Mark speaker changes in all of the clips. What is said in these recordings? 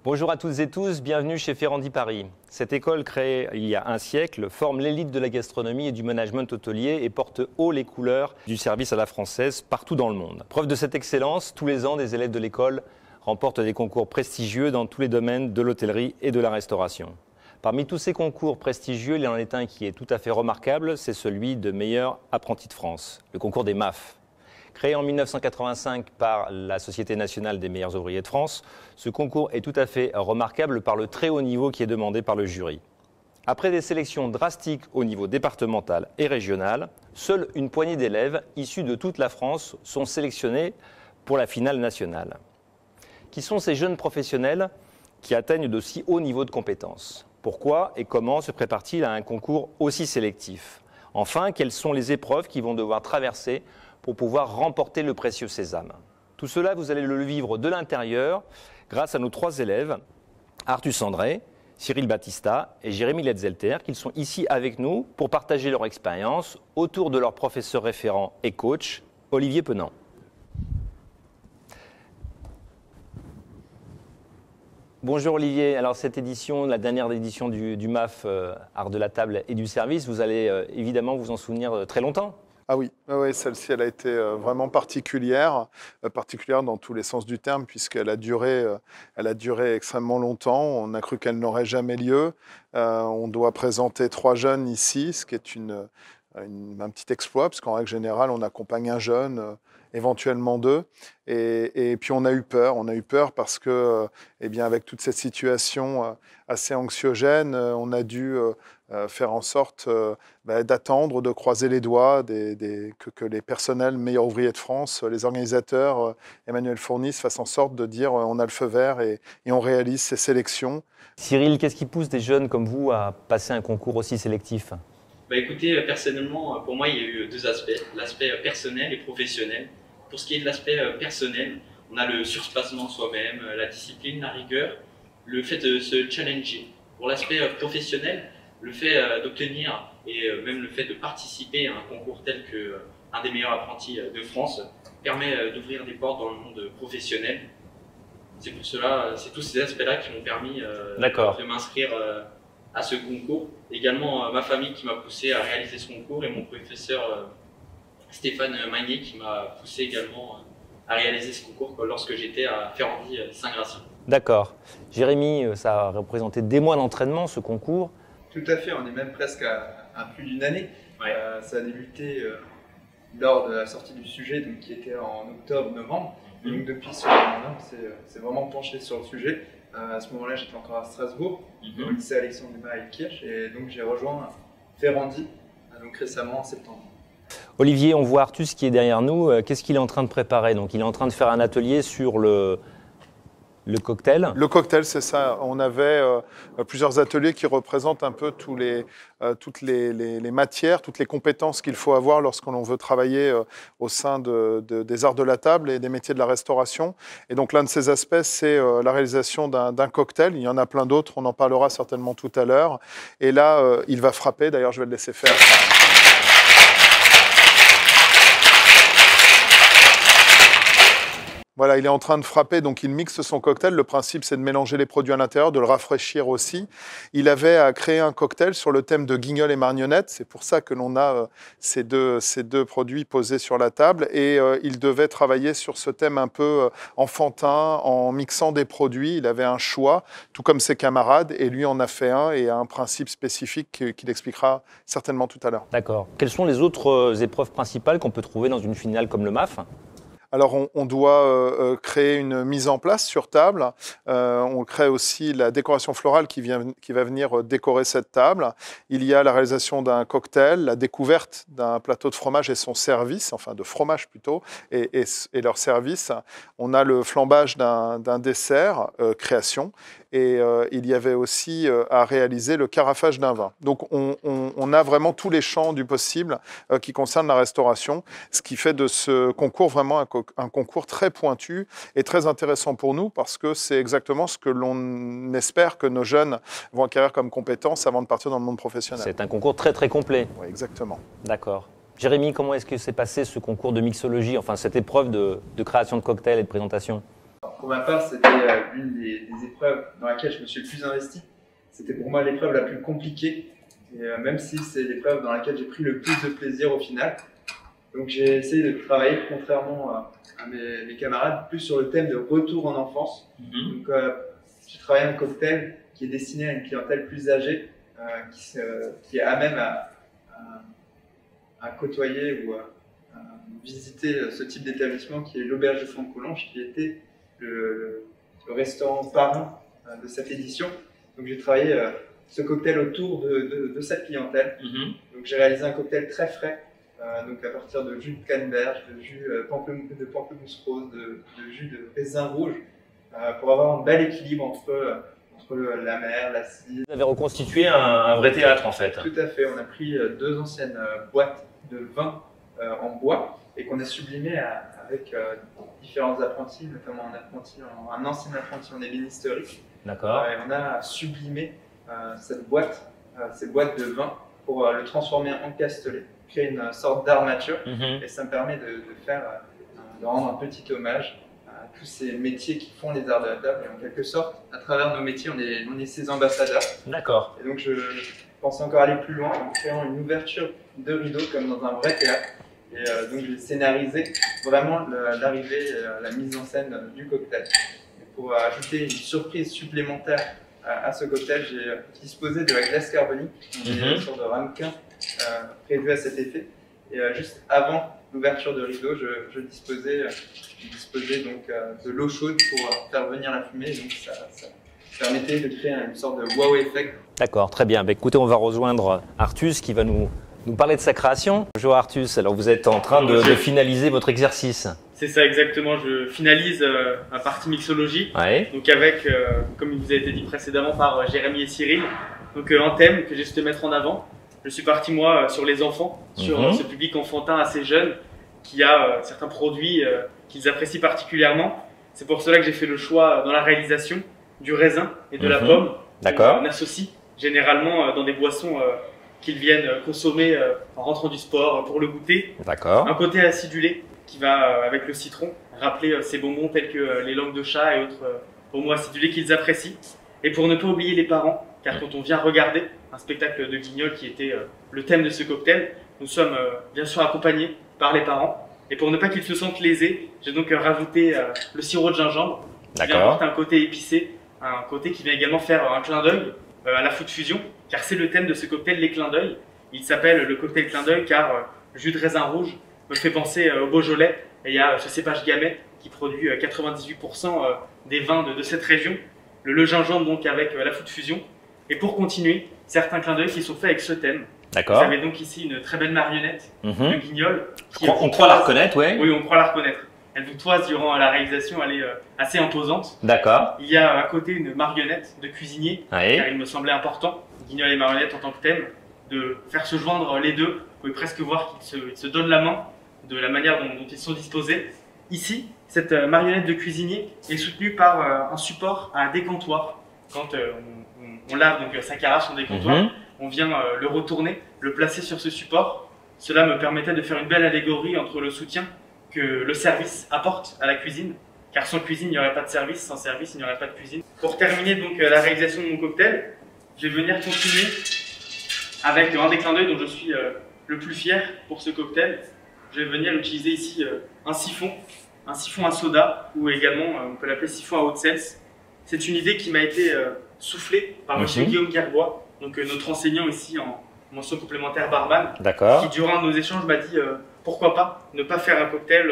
Speaker 1: Bonjour à toutes et tous, bienvenue chez Ferrandi Paris. Cette école, créée il y a un siècle, forme l'élite de la gastronomie et du management hôtelier et porte haut les couleurs du service à la française partout dans le monde. Preuve de cette excellence, tous les ans, des élèves de l'école remportent des concours prestigieux dans tous les domaines de l'hôtellerie et de la restauration. Parmi tous ces concours prestigieux, il y en est un qui est tout à fait remarquable, c'est celui de meilleur apprenti de France, le concours des MAF. Créé en 1985 par la Société nationale des meilleurs ouvriers de France, ce concours est tout à fait remarquable par le très haut niveau qui est demandé par le jury. Après des sélections drastiques au niveau départemental et régional, seule une poignée d'élèves issus de toute la France sont sélectionnés pour la finale nationale. Qui sont ces jeunes professionnels qui atteignent d'aussi hauts niveaux de compétences? Pourquoi et comment se prépare-t-il à un concours aussi sélectif? Enfin, quelles sont les épreuves qu'ils vont devoir traverser pour pouvoir remporter le précieux sésame? Tout cela, vous allez le vivre de l'intérieur grâce à nos trois élèves, Artus André, Cyril Battista et Jérémy Letzelter, qui sont ici avec nous pour partager leur expérience autour de leur professeur référent et coach, Olivier Penant. Bonjour Olivier, alors cette édition, la dernière édition du MAF Art de la table et du service, vous allez évidemment vous en souvenir très longtemps.
Speaker 2: Ah oui, celle-ci, elle a été vraiment particulière dans tous les sens du terme, puisqu'elle a duré extrêmement longtemps. On a cru qu'elle n'aurait jamais lieu. On doit présenter 3 jeunes ici, ce qui est un petit exploit, parce qu'en règle générale, on accompagne un jeune, éventuellement 2. Et puis on a eu peur parce que, avec toute cette situation assez anxiogène, on a dû faire en sorte d'attendre, de croiser les doigts, que les personnels meilleurs ouvriers de France, les organisateurs, Emmanuel Fournis, fassent en sorte de dire on a le feu vert et on réalise ces sélections.
Speaker 1: Cyril, qu'est-ce qui pousse des jeunes comme vous à passer un concours aussi sélectif?
Speaker 3: Écoutez, personnellement, pour moi, il y a eu 2 aspects, l'aspect personnel et professionnel. Pour ce qui est de l'aspect personnel, on a le surpassement soi-même, la discipline, la rigueur, le fait de se challenger. Pour l'aspect professionnel, le fait d'obtenir et même le fait de participer à un concours tel qu'un des meilleurs apprentis de France permet d'ouvrir des portes dans le monde professionnel. C'est pour cela, c'est tous ces aspects-là qui m'ont permis de m'inscrire à ce concours. Également ma famille qui m'a poussé à réaliser ce concours et mon professeur Stéphane Magnier qui m'a poussé également à réaliser ce concours lorsque j'étais à Ferrandi Saint-Gratien.
Speaker 1: D'accord. Jérémy, ça a représenté des mois d'entraînement ce concours.
Speaker 4: Tout à fait, on est même presque à plus d'une année.
Speaker 3: Ouais.
Speaker 4: Ça a débuté lors de la sortie du sujet, donc, qui était en octobre-novembre. Donc depuis ce moment-là, on s'est vraiment penché sur le sujet. À ce moment-là, j'étais encore à Strasbourg, au lycée Alexandre Dumas à Kirch, et donc j'ai rejoint Ferrandi donc récemment en septembre.
Speaker 1: Olivier, on voit Artus qui est derrière nous. Qu'est-ce qu'il est en train de préparer? Donc, il est en train de faire un atelier sur le cocktail.
Speaker 2: Le cocktail, c'est ça. On avait plusieurs ateliers qui représentent un peu toutes les matières, toutes les compétences qu'il faut avoir lorsqu'on veut travailler au sein des arts de la table et des métiers de la restauration. Et donc l'un de ces aspects, c'est la réalisation d'un cocktail. Il y en a plein d'autres, on en parlera certainement tout à l'heure. Et là, il va frapper. D'ailleurs, je vais le laisser faire. Voilà, il est en train de frapper, donc il mixe son cocktail. Le principe, c'est de mélanger les produits à l'intérieur, de le rafraîchir aussi. Il avait à créer un cocktail sur le thème de Guignol et marionnettes. C'est pour ça que l'on a ces deux produits posés sur la table. Et il devait travailler sur ce thème un peu enfantin, en mixant des produits. Il avait un choix, tout comme ses camarades, et lui en a fait un et a un principe spécifique qu'il expliquera certainement tout à l'heure.
Speaker 1: D'accord. Quelles sont les autres épreuves principales qu'on peut trouver dans une finale comme le MAF?
Speaker 2: Alors, on doit créer une mise en place sur table. On crée aussi la décoration florale qui va venir décorer cette table. Il y a la réalisation d'un cocktail, la découverte d'un plateau de fromage et son service, enfin de fromage plutôt, et leur service. On a le flambage d'un dessert, création. Et il y avait aussi à réaliser le carafage d'un vin. Donc on a vraiment tous les champs du possible qui concernent la restauration, ce qui fait de ce concours vraiment un concours très pointu et très intéressant pour nous parce que c'est exactement ce que l'on espère que nos jeunes vont acquérir comme compétences avant de partir dans le monde professionnel.
Speaker 1: C'est un concours très très complet.
Speaker 2: Oui, exactement.
Speaker 1: D'accord. Jérémy, comment est-ce que s'est passé ce concours de mixologie, enfin cette épreuve de création de cocktails et de présentation?
Speaker 4: pour ma part, c'était l'une des épreuves dans laquelle je me suis le plus investi. C'était pour moi l'épreuve la plus compliquée, et même si c'est l'épreuve dans laquelle j'ai pris le plus de plaisir au final. Donc j'ai essayé de travailler, contrairement à mes camarades, plus sur le thème de retour en enfance. Donc j'ai travaillé un cocktail qui est destiné à une clientèle plus âgée, qui est à même à côtoyer ou à visiter ce type d'établissement qui est l'Auberge de Franck-Collonges, qui était le restaurant parrain de cette édition. Donc j'ai travaillé ce cocktail autour de cette clientèle. Donc j'ai réalisé un cocktail très frais, donc à partir de jus de canneberge, de jus de pamplemousse rose, de jus de raisin rouge, pour avoir un bel équilibre entre la mer, l'acide.
Speaker 1: Vous avez reconstitué un vrai théâtre en fait.
Speaker 4: Tout à fait, on a pris 2 anciennes boîtes de vin en bois et qu'on a sublimé avec différents apprentis, notamment un ancien apprenti en ébénisterie.
Speaker 1: D'accord.
Speaker 4: Et on a sublimé ces boîtes de vin pour le transformer en castelet, créer une sorte d'armature. Et ça me permet de rendre un petit hommage à tous ces métiers qui font les arts de la table. Et en quelque sorte, à travers nos métiers, on est ces ambassadeurs.
Speaker 1: D'accord.
Speaker 4: Et donc je pense encore aller plus loin en créant une ouverture de rideau comme dans un vrai théâtre. Et donc j'ai scénarisé vraiment l'arrivée et la mise en scène du cocktail. Et pour ajouter une surprise supplémentaire à ce cocktail, j'ai disposé de la glace carbonique, une sorte de ramequin prévu à cet effet. Et juste avant l'ouverture de rideau, je disposais donc de l'eau chaude pour faire venir la fumée. Donc ça permettait de créer une sorte de wow effect.
Speaker 1: D'accord, très bien. Bah, écoutez, on va rejoindre Artus qui va nous parler de sa création. Bonjour Artus, alors vous êtes en train de finaliser votre exercice.
Speaker 5: C'est ça exactement, je finalise ma partie mixologie, donc avec, comme il vous a été dit précédemment par Jérémy et Cyril, donc un thème que j'ai souhaité mettre en avant. Je suis parti moi sur les enfants, sur ce public enfantin assez jeune qui a certains produits qu'ils apprécient particulièrement. C'est pour cela que j'ai fait le choix dans la réalisation du raisin et de la pomme.
Speaker 1: D'accord.
Speaker 5: On associe généralement dans des boissons qu'ils viennent consommer en rentrant du sport pour le goûter.
Speaker 1: D'accord.
Speaker 5: Un côté acidulé qui va avec le citron rappeler ces bonbons tels que les langues de chat et autres bonbons acidulés qu'ils apprécient. Et pour ne pas oublier les parents, car quand on vient regarder un spectacle de Guignol qui était le thème de ce cocktail, nous sommes bien sûr accompagnés par les parents. Et pour ne pas qu'ils se sentent lésés, j'ai donc rajouté le sirop de gingembre qui vient apporter un côté épicé, un côté qui vient également faire un clin d'œil à la food fusion, car c'est le thème de ce cocktail, les clins d'œil. Il s'appelle le cocktail clin d'œil car le jus de raisin rouge me fait penser au Beaujolais, et il y a ce cépage gamay qui produit 98% des vins de cette région. Le gingembre donc avec la food fusion. Et pour continuer, certains clins d'œil qui sont faits avec ce thème. Vous avez donc ici une très belle marionnette de Guignol.
Speaker 1: On croit la reconnaître, oui.
Speaker 5: Oui, on croit la reconnaître. Elle vous toise durant la réalisation, elle est assez imposante.
Speaker 1: D'accord.
Speaker 5: Il y a à côté une marionnette de cuisinier, car il me semblait important, Guignol et marionnette en tant que thème, de faire se joindre les deux. Vous pouvez presque voir qu'ils se donnent la main de la manière dont ils sont disposés. Ici, cette marionnette de cuisinier est soutenue par un support à décantoir. Quand on lave donc sa carafe, son décantoir, on vient le retourner, le placer sur ce support. Cela me permettait de faire une belle allégorie entre le soutien que le service apporte à la cuisine, car sans cuisine, il n'y aurait pas de service, sans service, il n'y aurait pas de cuisine. Pour terminer donc la réalisation de mon cocktail, je vais venir continuer avec un des clins d'œil dont je suis le plus fier pour ce cocktail. Je vais venir utiliser ici un siphon à soda, ou également on peut l'appeler siphon à haute cesse. C'est une idée qui m'a été soufflée par M. Guillaume Gerbois, donc notre enseignant ici en mention complémentaire barman, qui durant nos échanges m'a dit pourquoi pas ne pas faire un cocktail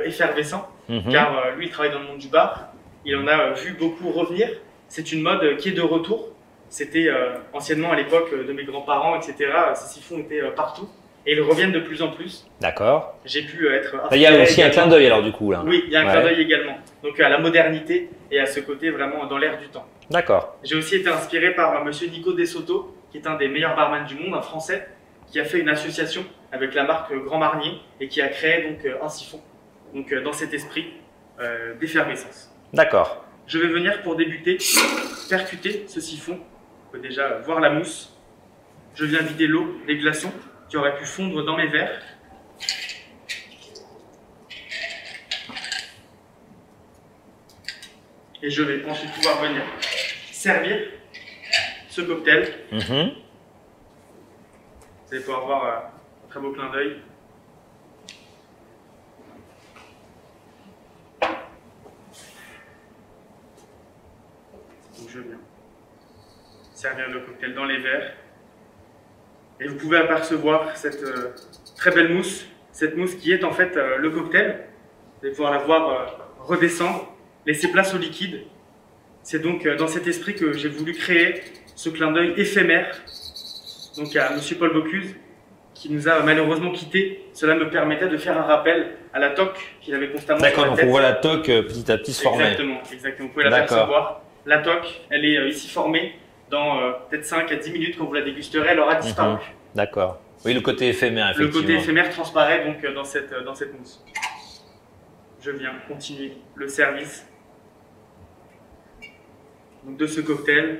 Speaker 5: effervescent, car lui il travaille dans le monde du bar, il en a vu beaucoup revenir. C'est une mode qui est de retour. C'était anciennement à l'époque de mes grands-parents, etc. Ces siphons étaient partout. Et ils reviennent de plus en plus.
Speaker 1: D'accord.
Speaker 5: J'ai pu être...
Speaker 1: Il y a aussi un clin d'œil alors du coup là.
Speaker 5: Oui, il y a un clin d'œil également. Donc à la modernité et à ce côté vraiment dans l'air du temps.
Speaker 1: D'accord.
Speaker 5: J'ai aussi été inspiré par monsieur Nico Dessoto, qui est un des meilleurs barman du monde, un Français, qui a fait une association avec la marque Grand Marnier et qui a créé donc un siphon. Donc dans cet esprit d'effervescence.
Speaker 1: D'accord.
Speaker 5: Je vais venir pour débuter percuter ce siphon. On peut déjà voir la mousse. Je viens vider l'eau, les glaçons qui auraient pu fondre dans mes verres. Et je vais ensuite pouvoir venir servir ce cocktail. Vous allez pouvoir voir un très beau clin d'œil. Donc je viens servir le cocktail dans les verres. Et vous pouvez apercevoir cette très belle mousse. Cette mousse qui est en fait le cocktail. Vous allez pouvoir la voir redescendre, laisser place au liquide. C'est donc dans cet esprit que j'ai voulu créer ce clin d'œil éphémère donc à M. Paul Bocuse, qui nous a malheureusement quittés. Cela me permettait de faire un rappel à la toque qu'il avait constamment sur la tête.
Speaker 1: D'accord, donc on voit la toque petit à petit se former.
Speaker 5: Exactement, exactement. Vous pouvez l'apercevoir. La toque, elle est ici formée. Dans peut-être 5 à 10 minutes, quand vous la dégusterez, elle aura disparu.
Speaker 1: D'accord. Oui, le côté éphémère, effectivement.
Speaker 5: Le côté éphémère transparaît donc dans cette mousse. Je viens continuer le service donc, de ce cocktail.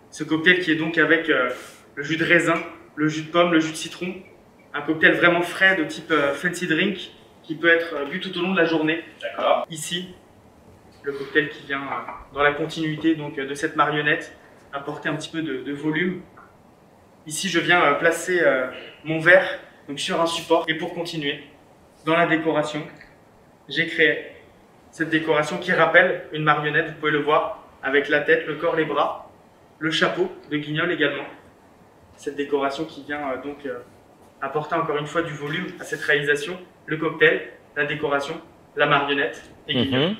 Speaker 5: Ce cocktail qui est donc avec le jus de raisin, le jus de pomme, le jus de citron. Un cocktail vraiment frais de type fancy drink qui peut être bu tout au long de la journée. D'accord. Ici, le cocktail qui vient dans la continuité donc, de cette marionnette, apporter un petit peu de volume. Ici, je viens placer mon verre donc, sur un support. Et pour continuer, dans la décoration, j'ai créé cette décoration qui rappelle une marionnette, vous pouvez le voir, avec la tête, le corps, les bras, le chapeau de Guignol également. Cette décoration qui vient donc apporter encore une fois du volume à cette réalisation, le cocktail, la décoration, la marionnette et Guignol.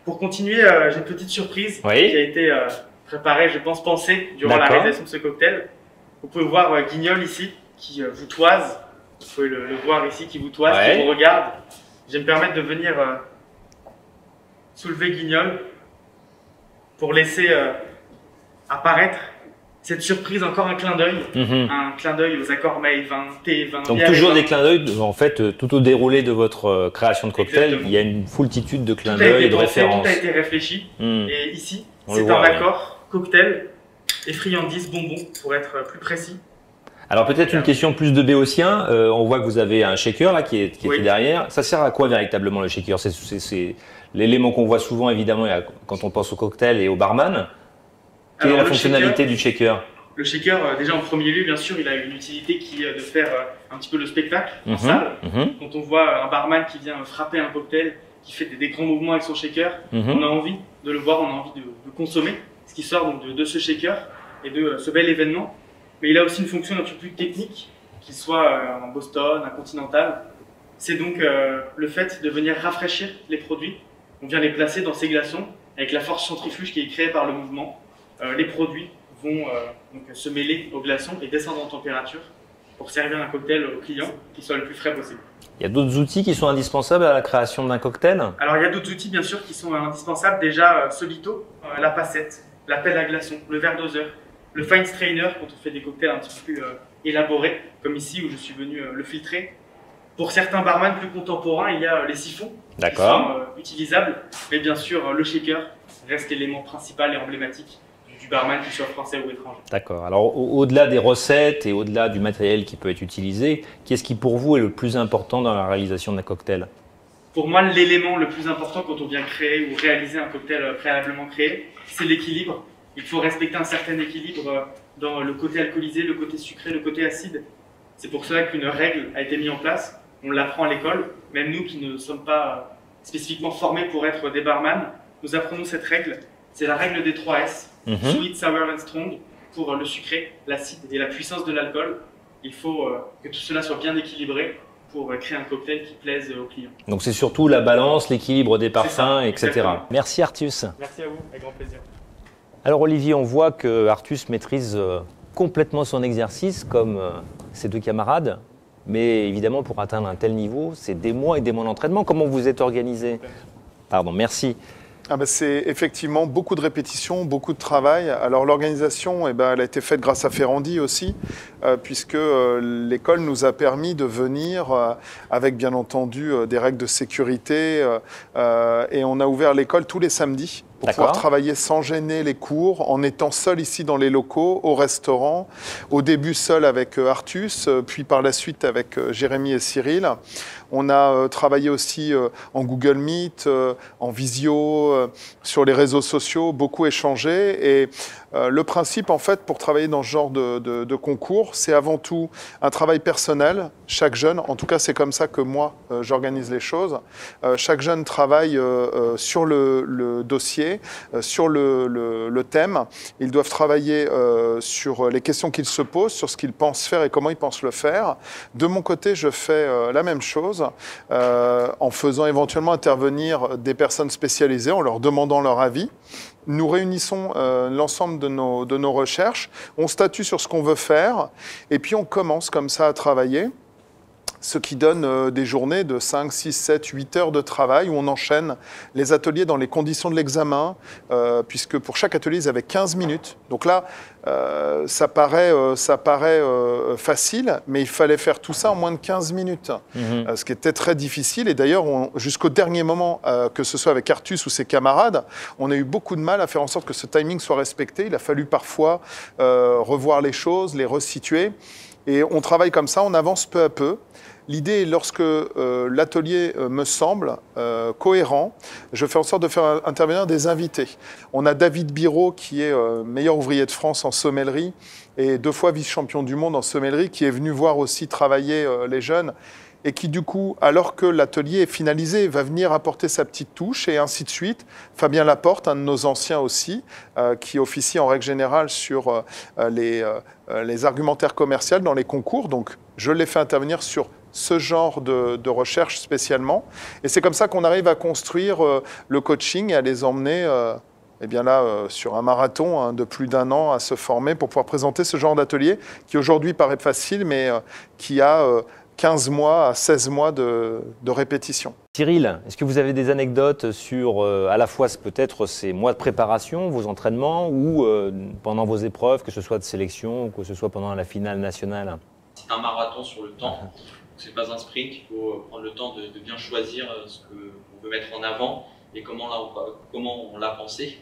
Speaker 5: Pour continuer, j'ai une petite surprise qui a été préparée, je pense, pensée durant la réalisation de ce cocktail. Vous pouvez voir Guignol ici, qui vous toise. Vous pouvez le voir ici, qui vous toise, qui vous regarde. Je vais me permettre de venir soulever Guignol pour laisser apparaître cette surprise, encore un clin d'œil. Un clin d'œil aux accords mets, vin, thé, vin.
Speaker 1: Donc toujours des clins d'œil, en fait, tout au déroulé de votre création de cocktail, il y a une foultitude de clins d'œil et de références.
Speaker 5: Tout a été réfléchi. Et ici, c'est un accord cocktail et friandises bonbons, pour être plus précis.
Speaker 1: Alors peut-être une question plus de béotien. On voit que vous avez un shaker là qui est derrière. Ça sert à quoi véritablement le shaker? C'est l'élément qu'on voit souvent évidemment quand on pense au cocktail et au barman. Quelle est la fonctionnalité du shaker?
Speaker 5: Le shaker, déjà en premier lieu, bien sûr, il a une utilité qui est de faire un petit peu le spectacle en salle. Quand on voit un barman qui vient frapper un cocktail, qui fait des grands mouvements avec son shaker, on a envie de le voir, on a envie de consommer ce qui sort donc de ce shaker et de ce bel événement. Mais il a aussi une fonction un petit peu plus technique, qu'il soit en Boston, un Continental. C'est donc le fait de venir rafraîchir les produits. On vient les placer dans ces glaçons avec la force centrifuge qui est créée par le mouvement. Les produits vont donc se mêler aux glaçons et descendre en température pour servir un cocktail au client qui soit le plus frais possible.
Speaker 1: Il y a d'autres outils qui sont indispensables à la création d'un cocktail?
Speaker 5: Alors il y a d'autres outils bien sûr qui sont indispensables. Déjà Solito, la passette, la pelle à glaçons, le verre doseur, le fine strainer quand on fait des cocktails un petit peu plus élaborés, comme ici où je suis venu le filtrer. Pour certains barman plus contemporains, il y a les siphons qui sont utilisables, mais bien sûr le shaker reste l'élément principal et emblématique du barman, qu'il soit français ou étranger.
Speaker 1: D'accord. Alors au-delà des recettes et au-delà du matériel qui peut être utilisé, qu'est-ce qui pour vous est le plus important dans la réalisation d'un cocktail?
Speaker 5: Pour moi, l'élément le plus important quand on vient créer ou réaliser un cocktail préalablement créé, c'est l'équilibre. Il faut respecter un certain équilibre dans le côté alcoolisé, le côté sucré, le côté acide. C'est pour cela qu'une règle a été mise en place. On l'apprend à l'école. Même nous qui ne sommes pas spécifiquement formés pour être des barman, nous apprenons cette règle. C'est la règle des 3 S. Sweet, sour and strong. Pour le sucré, l'acide et la puissance de l'alcool. Il faut que tout cela soit bien équilibré pour créer un cocktail qui plaise aux clients.
Speaker 1: Donc c'est surtout la balance, l'équilibre des parfums, etc.
Speaker 5: Exactement.
Speaker 1: Merci Artus.
Speaker 5: Merci à vous, avec grand plaisir.
Speaker 1: Alors Olivier, on voit que Artus maîtrise complètement son exercice comme ses 2 camarades. Mais évidemment, pour atteindre un tel niveau, c'est des mois et des mois d'entraînement. Comment vous êtes organisé? Pardon, merci.
Speaker 2: C'est effectivement beaucoup de répétitions, beaucoup de travail. Alors l'organisation, elle a été faite grâce à Ferrandi aussi, puisque l'école nous a permis de venir avec bien entendu des règles de sécurité. Et on a ouvert l'école tous les samedis. pour pouvoir travailler sans gêner les cours, en étant seul ici dans les locaux, au restaurant, au début seul avec Artus, puis par la suite avec Jérémy et Cyril. On a travaillé aussi en Google Meet, en visio, sur les réseaux sociaux, beaucoup échangé. Et le principe, en fait, pour travailler dans ce genre de concours, c'est avant tout un travail personnel. Chaque jeune, en tout cas, c'est comme ça que moi, j'organise les choses. Chaque jeune travaille sur le dossier, sur le thème. Ils doivent travailler sur les questions qu'ils se posent, sur ce qu'ils pensent faire et comment ils pensent le faire. De mon côté, je fais la même chose en faisant éventuellement intervenir des personnes spécialisées, en leur demandant leur avis. Nous réunissons l'ensemble de nos recherches, on statue sur ce qu'on veut faire et puis on commence comme ça à travailler. Ce qui donne des journées de 5, 6, 7, 8 heures de travail où on enchaîne les ateliers dans les conditions de l'examen, puisque pour chaque atelier, ils avaient 15 minutes. Donc là, ça paraît facile, mais il fallait faire tout ça en moins de 15 minutes, ce qui était très difficile. Et d'ailleurs, jusqu'au dernier moment, que ce soit avec Artus ou ses camarades, on a eu beaucoup de mal à faire en sorte que ce timing soit respecté. Il a fallu parfois revoir les choses, les resituer. Et on travaille comme ça, on avance peu à peu. L'idée, lorsque l'atelier me semble cohérent, je fais en sorte de faire intervenir des invités. On a David Biro, qui est meilleur ouvrier de France en sommellerie et 2 fois vice-champion du monde en sommellerie, qui est venu voir aussi travailler les jeunes et qui, du coup, alors que l'atelier est finalisé, va venir apporter sa petite touche et ainsi de suite. Fabien Laporte, un de nos anciens aussi, qui officie en règle générale sur les argumentaires commerciaux dans les concours. Donc, je l'ai fait intervenir sur ce genre de recherche spécialement. Et c'est comme ça qu'on arrive à construire le coaching et à les emmener sur un marathon de plus d'1 an à se former pour pouvoir présenter ce genre d'atelier qui aujourd'hui paraît facile, mais qui a 15 mois à 16 mois de répétition.
Speaker 1: Cyril, est-ce que vous avez des anecdotes sur à la fois peut-être ces mois de préparation, vos entraînements, ou pendant vos épreuves, que ce soit de sélection ou que ce soit pendant la finale nationale?
Speaker 3: C'est un marathon sur le temps. C'est pas un sprint, il faut prendre le temps de bien choisir ce qu'on veut mettre en avant et comment on l'a pensé.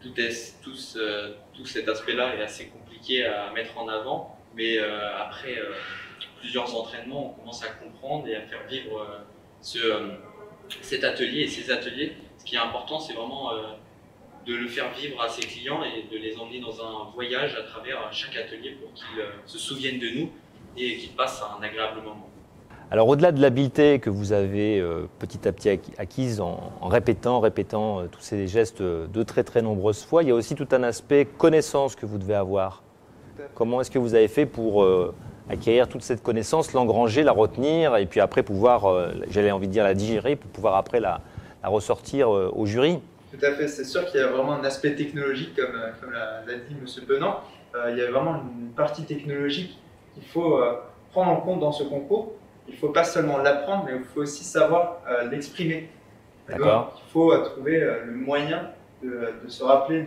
Speaker 3: Tout cet aspect-là est assez compliqué à mettre en avant, mais après plusieurs entraînements, on commence à comprendre et à faire vivre cet atelier et ces ateliers. Ce qui est important, c'est vraiment de le faire vivre à ses clients et de les emmener dans un voyage à travers chaque atelier pour qu'ils se souviennent de nous et qu'ils passent un agréable moment.
Speaker 1: Alors au-delà de l'habileté que vous avez petit à petit acquise en répétant tous ces gestes de très très nombreuses fois, il y a aussi tout un aspect connaissance que vous devez avoir. Comment est-ce que vous avez fait pour acquérir toute cette connaissance, l'engranger, la retenir et puis après pouvoir, j'avais envie de dire la digérer pour pouvoir après la ressortir au jury?
Speaker 4: Tout à fait, c'est sûr qu'il y a vraiment un aspect technologique comme l'a dit M. Penant. Il y a vraiment une partie technologique qu'il faut prendre en compte dans ce concours. Il ne faut pas seulement l'apprendre, mais il faut aussi savoir l'exprimer.
Speaker 1: D'accord.
Speaker 4: Il faut trouver le moyen de se rappeler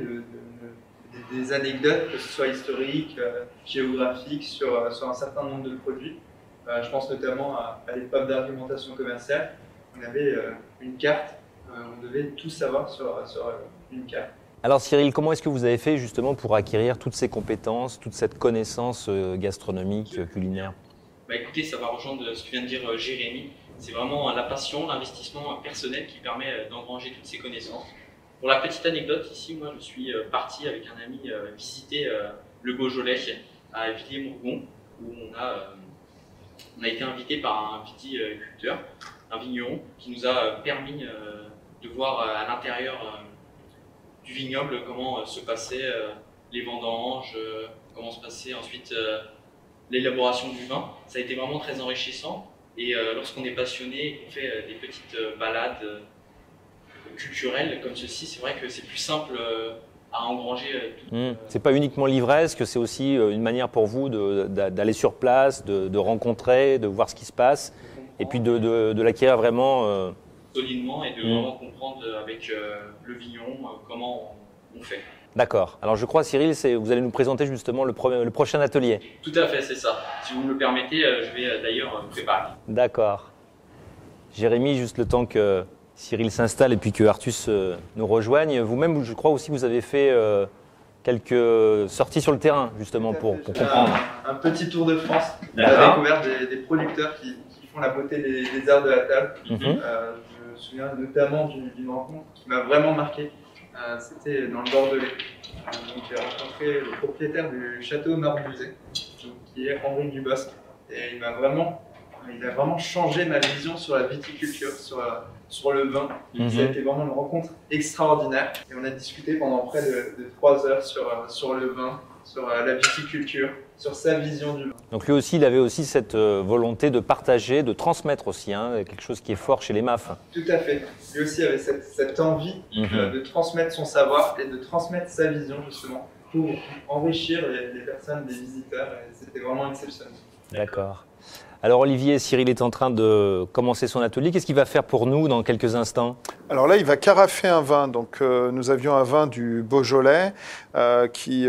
Speaker 4: des anecdotes, que ce soit historiques, géographiques, sur un certain nombre de produits. Je pense notamment à l'épreuve d'argumentation commerciale. On avait une carte, on devait tout savoir sur une carte.
Speaker 1: Alors Cyril, comment est-ce que vous avez fait justement pour acquérir toutes ces compétences, toute cette connaissance gastronomique, culinaire?
Speaker 3: Écoutez, ça va rejoindre ce que vient de dire Jérémy. C'est vraiment la passion, l'investissement personnel qui permet d'engranger toutes ces connaissances. Pour la petite anecdote, ici, moi, je suis parti avec un ami visiter le Beaujolais à Villiers-Morgon, où on a été invité par un viticulteur, un vigneron, qui nous a permis de voir à l'intérieur du vignoble comment se passaient les vendanges, comment se passait ensuite l'élaboration du vin. Ça a été vraiment très enrichissant. Et lorsqu'on est passionné, on fait des petites balades culturelles comme ceci, c'est vrai que c'est plus simple à engranger.
Speaker 1: C'est pas uniquement l'ivresse, c'est aussi une manière pour vous d'aller sur place, de rencontrer, de voir ce qui se passe, et puis de l'acquérir vraiment
Speaker 3: solidement et de vraiment comprendre avec le vigneron comment on fait.
Speaker 1: D'accord. Alors je crois, Cyril, vous allez nous présenter justement le prochain atelier.
Speaker 3: Tout à fait, c'est ça. Si vous me le permettez, je vais d'ailleurs préparer.
Speaker 1: D'accord. Jérémy, juste le temps que Cyril s'installe et puis que Artus nous rejoigne. Vous-même, je crois aussi, vous avez fait quelques sorties sur le terrain, justement, pour comprendre.
Speaker 4: Un petit tour de France, la découverte des producteurs qui font la beauté des arts de la table. Je me souviens notamment d'une rencontre qui m'a vraiment marqué. C'était dans le Bordelais. Donc j'ai rencontré le propriétaire du château Marmusé, qui est Henri Dubosc. Et il a vraiment changé ma vision sur la viticulture, sur le vin. Ça a été vraiment une rencontre extraordinaire. Et on a discuté pendant près de 3 heures sur le vin, sur la viticulture, sur sa vision du vin.
Speaker 1: Donc lui aussi, il avait aussi cette volonté de partager, de transmettre aussi, quelque chose qui est fort chez les MAF.
Speaker 4: Tout à fait. Lui aussi avait cette envie de transmettre son savoir et de transmettre sa vision justement pour enrichir les personnes, les visiteurs. Et c'était vraiment exceptionnel.
Speaker 1: D'accord. Alors Olivier, Cyril est en train de commencer son atelier. Qu'est-ce qu'il va faire pour nous dans quelques instants?
Speaker 2: Alors là, il va carafer un vin. Donc nous avions un vin du Beaujolais qui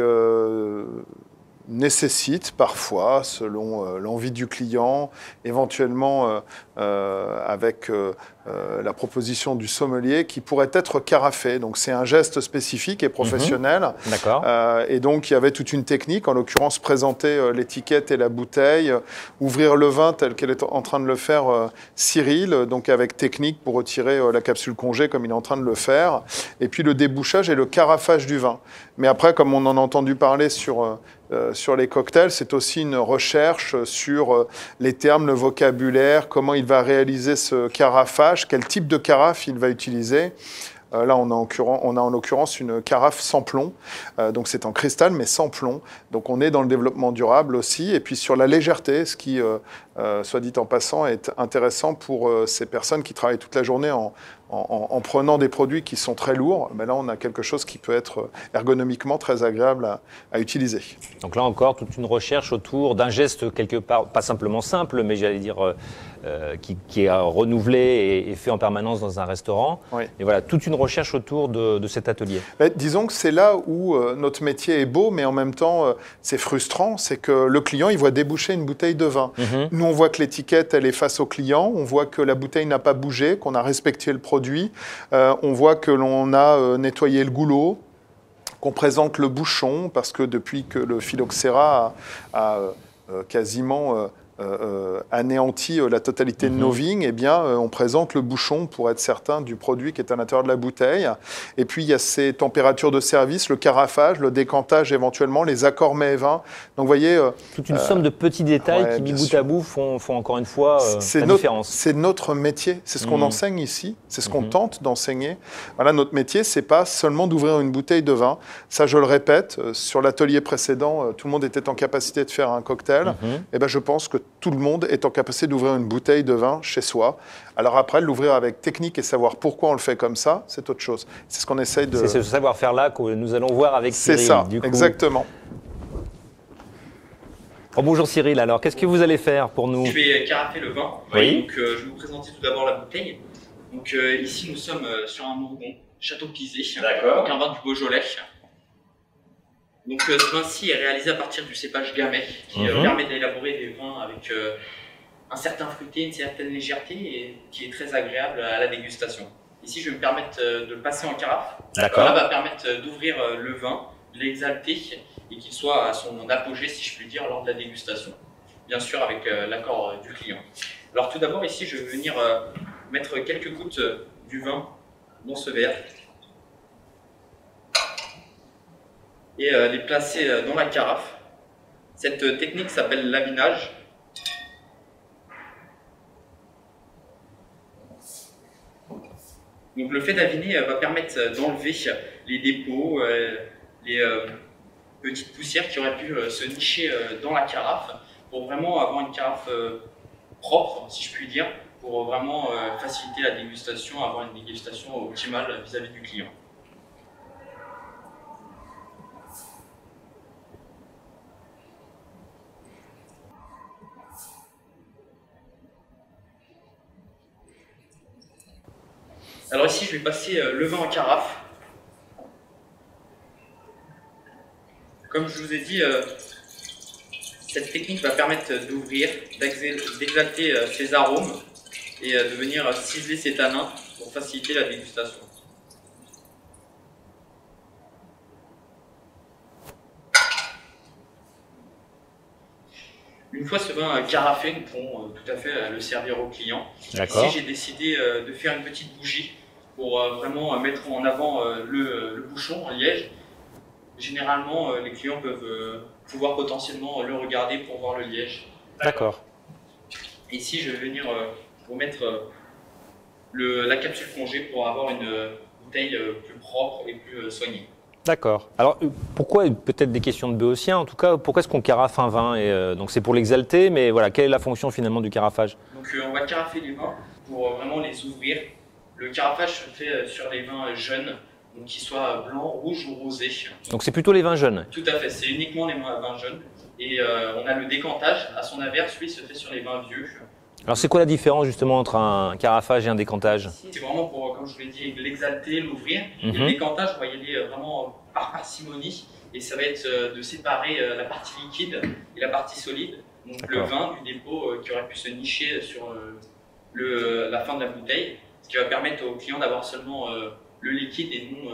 Speaker 2: nécessite parfois, selon l'envie du client, éventuellement avec la proposition du sommelier, qui pourrait être carafé. Donc c'est un geste spécifique et professionnel.
Speaker 1: D'accord.
Speaker 2: Et donc il y avait toute une technique, en l'occurrence présenter l'étiquette et la bouteille, ouvrir le vin tel qu'elle est en train de le faire Cyril, donc avec technique pour retirer la capsule congé comme il est en train de le faire, et puis le débouchage et le carafage du vin. Mais après, comme on en a entendu parler sur les cocktails, c'est aussi une recherche sur les termes, le vocabulaire, comment il va réaliser ce carafage, quel type de carafe il va utiliser. Là, on a en l'occurrence une carafe sans plomb, donc c'est en cristal mais sans plomb. Donc on est dans le développement durable aussi. Et puis sur la légèreté, ce qui, soit dit en passant, est intéressant pour ces personnes qui travaillent toute la journée en prenant des produits qui sont très lourds. Mais là, on a quelque chose qui peut être ergonomiquement très agréable à utiliser.
Speaker 1: Donc là encore, toute une recherche autour d'un geste quelque part, pas simplement simple, mais j'allais dire qui est renouvelé et fait en permanence dans un restaurant.
Speaker 2: Oui.
Speaker 1: Et voilà, toute une recherche autour de cet atelier.
Speaker 2: Mais disons que c'est là où notre métier est beau, mais en même temps, c'est frustrant. C'est que le client, il voit déboucher une bouteille de vin. Nous, on voit que l'étiquette, elle est face au client. On voit que la bouteille n'a pas bougé, qu'on a respecté le produit. On voit que l'on a nettoyé le goulot, qu'on présente le bouchon, parce que depuis que le phylloxéra a quasiment anéanti la totalité de nos vignes, eh bien, on présente le bouchon pour être certain du produit qui est à l'intérieur de la bouteille. Et puis, il y a ces températures de service, le carafage, le décantage éventuellement, les accords mets et vins. Donc, vous voyez...
Speaker 1: toute une somme de petits détails qui, mis bout à bout, font encore une fois la différence.
Speaker 2: C'est notre métier, c'est ce qu'on enseigne ici, c'est ce qu'on tente d'enseigner. Voilà, notre métier, c'est pas seulement d'ouvrir une bouteille de vin. Ça, je le répète, sur l'atelier précédent, tout le monde était en capacité de faire un cocktail. Et ben, je pense que tout le monde est en capacité d'ouvrir une bouteille de vin chez soi. Alors après, l'ouvrir avec technique et savoir pourquoi on le fait comme ça, c'est autre chose. C'est ce qu'on essaye de...
Speaker 1: C'est ce savoir-faire-là que nous allons voir avec Cyril.
Speaker 2: C'est ça,
Speaker 1: du coup.
Speaker 2: Exactement.
Speaker 1: Oh, bonjour Cyril, alors qu'est-ce que vous allez faire pour nous?
Speaker 3: Je vais carafer le vin.
Speaker 1: Oui.
Speaker 3: Donc, je vais vous présenter tout d'abord la bouteille. Donc ici, nous sommes sur un Bourgogne, Château Pisé.
Speaker 1: D'accord.
Speaker 3: Donc un vin du Beaujolais. Donc ce vin-ci est réalisé à partir du cépage Gamay, qui permet d'élaborer des vins avec un certain fruité, une certaine légèreté et qui est très agréable à la dégustation. Ici, je vais me permettre de le passer en carafe.
Speaker 1: D'accord.
Speaker 3: Cela va permettre d'ouvrir le vin, l'exalter et qu'il soit à son apogée, si je puis dire, lors de la dégustation. Bien sûr, avec l'accord du client. Alors tout d'abord, ici, je vais venir mettre quelques gouttes du vin dans ce verre. Et les placer dans la carafe. Cette technique s'appelle l'avinage. Donc le fait d'aviner va permettre d'enlever les dépôts, les petites poussières qui auraient pu se nicher dans la carafe pour vraiment avoir une carafe propre, si je puis dire, pour vraiment faciliter la dégustation, avoir une dégustation optimale vis-à-vis du client. Alors ici, je vais passer le vin en carafe. Comme je vous ai dit, cette technique va permettre d'ouvrir, d'exalter ces arômes et de venir ciseler ces tanins pour faciliter la dégustation. Une fois ce vin carafé, nous pourrons tout à fait le servir aux clients. Ici, j'ai décidé de faire une petite bougie pour vraiment mettre en avant le bouchon en liège. Généralement, les clients peuvent pouvoir potentiellement le regarder pour voir le liège.
Speaker 1: D'accord.
Speaker 3: Ici, je vais venir vous mettre la capsule congée pour avoir une bouteille plus propre et plus soignée.
Speaker 1: D'accord. Alors, pourquoi, peut-être des questions de béotien, en tout cas, pourquoi est-ce qu'on carafe un vin donc c'est pour l'exalter, mais voilà, quelle est la fonction finalement du carafage?
Speaker 3: Donc on va carafer les vins pour vraiment les ouvrir. Le carafage se fait sur les vins jeunes, donc qu'ils soient blancs, rouges ou rosés.
Speaker 1: Donc c'est plutôt les vins jeunes?
Speaker 3: Tout à fait, c'est uniquement les vins jeunes. Et on a le décantage, à son inverse, lui, se fait sur les vins vieux.
Speaker 1: Alors c'est quoi la différence justement entre un carafage et un décantage?
Speaker 3: C'est vraiment pour, comme je vous l'ai dit, l'exalter, l'ouvrir. Et le décantage, on va y aller vraiment par parcimonie. Et ça va être de séparer la partie liquide et la partie solide. Donc le vin du dépôt qui aurait pu se nicher sur la fin de la bouteille. Ce qui va permettre au client d'avoir seulement le liquide et non